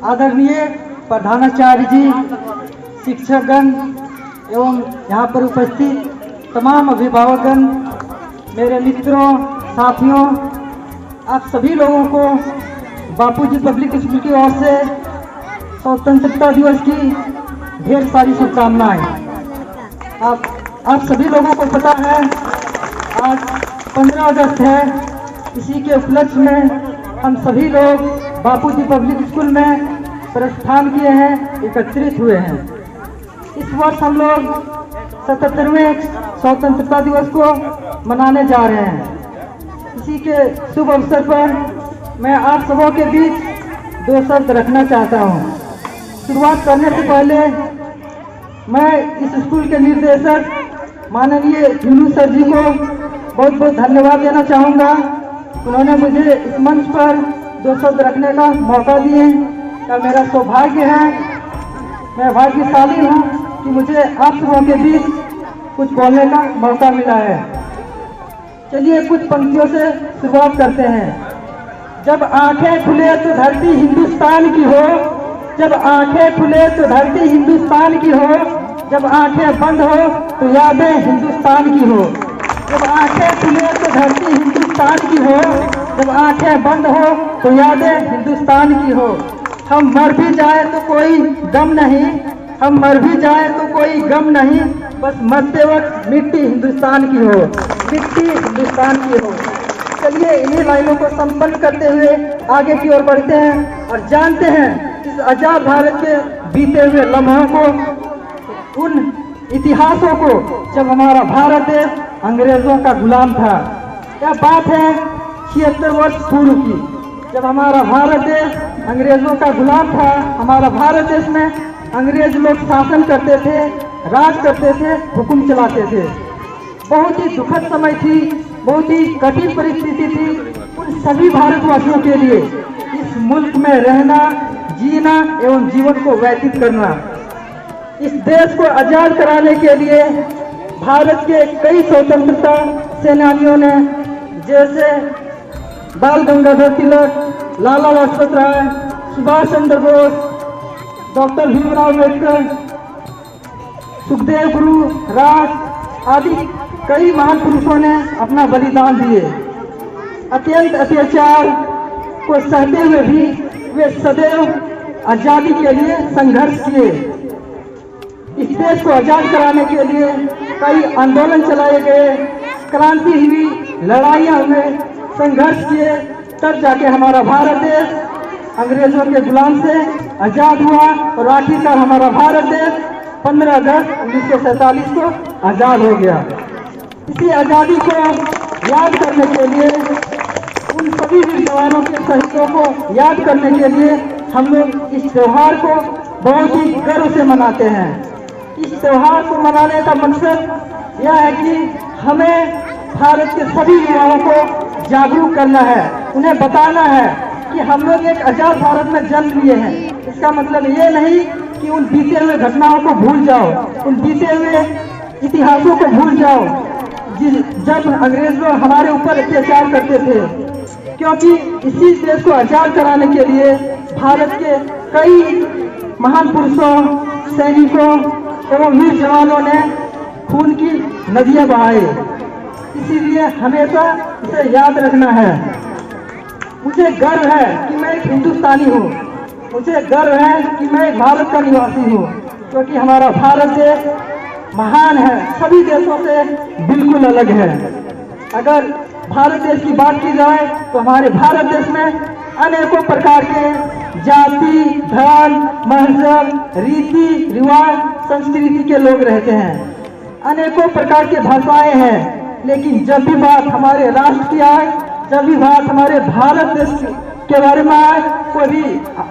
आदरणीय प्रधानाचार्य जी, शिक्षकगण एवं यहाँ पर उपस्थित तमाम अभिभावकगण, मेरे मित्रों, साथियों, आप सभी लोगों को बापूजी पब्लिक स्कूल की ओर से स्वतंत्रता दिवस की ढेर सारी शुभकामनाएं। आप सभी लोगों को पता है आज 15 अगस्त है। इसी के उपलक्ष्य में हम सभी लोग बापूजी पब्लिक स्कूल में प्रस्थान किए हैं, एकत्रित हुए हैं। इस वर्ष हम लोग 77वें स्वतंत्रता दिवस को मनाने जा रहे हैं। इसी के शुभ अवसर पर मैं आप सबों के बीच 2 शब्द रखना चाहता हूं। शुरुआत करने से पहले मैं इस स्कूल के निर्देशक माननीय जुलू सर जी को बहुत बहुत धन्यवाद देना चाहूँगा। उन्होंने मुझे इस मंच पर 2 शब्द रखने का मौका दिए। का मेरा सौभाग्य है, मैं भाग्यशाली हूँ कि मुझे आप सबों के बीच कुछ बोलने का मौका मिला है। चलिए कुछ पंक्तियों से शुरुआत करते हैं। जब आंखें खुले तो धरती हिंदुस्तान की हो, जब आंखें खुले तो धरती हिंदुस्तान की हो, जब आंखें बंद हो तो यादें हिंदुस्तान की हो। जब आंखें खुले तो धरती हिंदुस्तान की हो, जब आंखें बंद हो तो यादें हिंदुस्तान की हो। हम मर भी जाए तो कोई गम नहीं, हम मर भी जाए तो कोई गम नहीं, बस मरते वक्त मिट्टी हिंदुस्तान की हो, मिट्टी हिंदुस्तान की हो। चलिए इन्हीं लाइनों को संपन्न करते हुए आगे की ओर बढ़ते हैं और जानते हैं इस आजाद भारत के बीते हुए लम्हों को, उन इतिहासों को जब हमारा भारत देश अंग्रेजों का गुलाम था। यह बात है 76 वर्ष पूर्व की, जब हमारा भारत देश अंग्रेजों का गुलाम था। हमारा भारत देश में अंग्रेज लोग शासन करते थे, राज करते थे, हुक्म चलाते थे। बहुत ही दुखद समय थी, बहुत ही कठिन परिस्थिति थी उन सभी भारतवासियों के लिए इस मुल्क में रहना, जीना एवं जीवन को व्यतीत करना। इस देश को आजाद कराने के लिए भारत के कई स्वतंत्रता सेनानियों ने, जैसे बाल गंगाधर तिलक, लाला लाजपत राय, सुभाष चंद्र बोस, डॉक्टर भीमराव अम्बेडकर, सुखदेव गुरु, राज आदि कई महान पुरुषों ने अपना बलिदान दिए। अत्यंत अत्याचार को सहते हुए भी वे सदैव आजादी के लिए संघर्ष किए। इस देश को आजाद कराने के लिए कई आंदोलन चलाए गए, क्रांति हुई, लड़ाइयाँ हुए, संघर्ष किए, तब जाके हमारा भारत देश अंग्रेजों के गुलाम से आजाद हुआ और आखिरकार हमारा भारत देश 15 अगस्त 1947 को आजाद हो गया। इसी आजादी को याद करने के लिए, उन सभी वीर जवानों के शहीदों को याद करने के लिए हम लोग इस त्योहार को बहुत ही गर्व से मनाते हैं। इस त्योहार को मनाने का मकसद यह है कि हमें भारत के सभी युवाओं को जागरूक करना है, उन्हें बताना है कि हम लोग एक आजाद भारत में जन्म लिए हैं। इसका मतलब ये नहीं कि उन बीते हुए घटनाओं को भूल जाओ, उन बीते हुए इतिहासों को भूल जाओ जब अंग्रेज लोग हमारे ऊपर अत्याचार करते थे, क्योंकि इसी देश को आजाद कराने के लिए भारत के कई महान पुरुषों, सैनिकों एवं वीर जवानों ने खून की नदियां बहाई। इसीलिए हमेशा इसे याद रखना है। मुझे गर्व है कि मैं एक हिंदुस्तानी हूँ, मुझे गर्व है कि मैं एक भारत का निवासी हूँ, क्योंकि हमारा भारत देश महान है, सभी देशों से बिल्कुल अलग है। अगर भारत देश की बात की जाए तो हमारे भारत देश में अनेकों प्रकार के जाति, धर्म, मजहब, रीति रिवाज, संस्कृति के लोग रहते हैं। अनेकों प्रकार की भाषाएं हैं, लेकिन जब भी बात हमारे राष्ट्र की आए, जब भी बात हमारे भारत देश के बारे में आए, कोई भी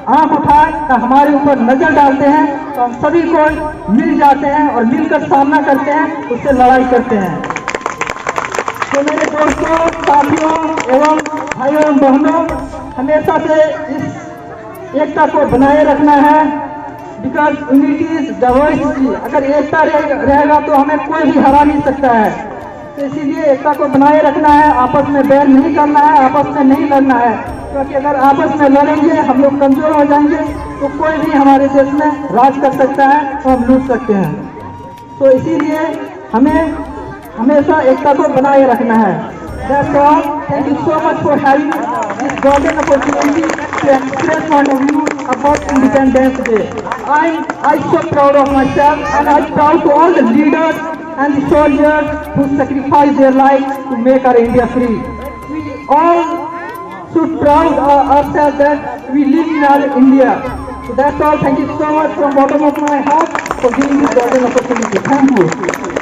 आंख उठाए तो हमारे ऊपर नजर डालते हैं, तो हम सभी को मिल जाते हैं और मिलकर सामना करते हैं, उससे लड़ाई करते हैं। तो मेरे दोस्तों, साथियों एवं भाइयों एवं बहनों, हमेशा से इस एकता को बनाए रखना है। Because unity is diversity. अगर एकता रहेगा तो हमें कोई भी हरा नहीं सकता है। तो इसीलिए एकता को बनाए रखना है, आपस में बैर नहीं करना है, आपस में नहीं लड़ना है। क्योंकि अगर आपस में लड़ेंगे, हम लोग कमजोर हो जाएंगे, तो कोई भी हमारे देश में राज कर सकता है और हम लूट सकते हैं। तो इसीलिए हमें हमेशा एकता को बनाए रखना है। That's all. Thank you so much for having this golden opportunity to express my view about Independence Day. I'm so proud of myself, and I'm proud to all the leaders and the soldiers who sacrificed their lives to make our India free. We all should proud ourselves that we live in our India. So that's all. Thank you so much from bottom of my heart for giving this golden opportunity. Thank you.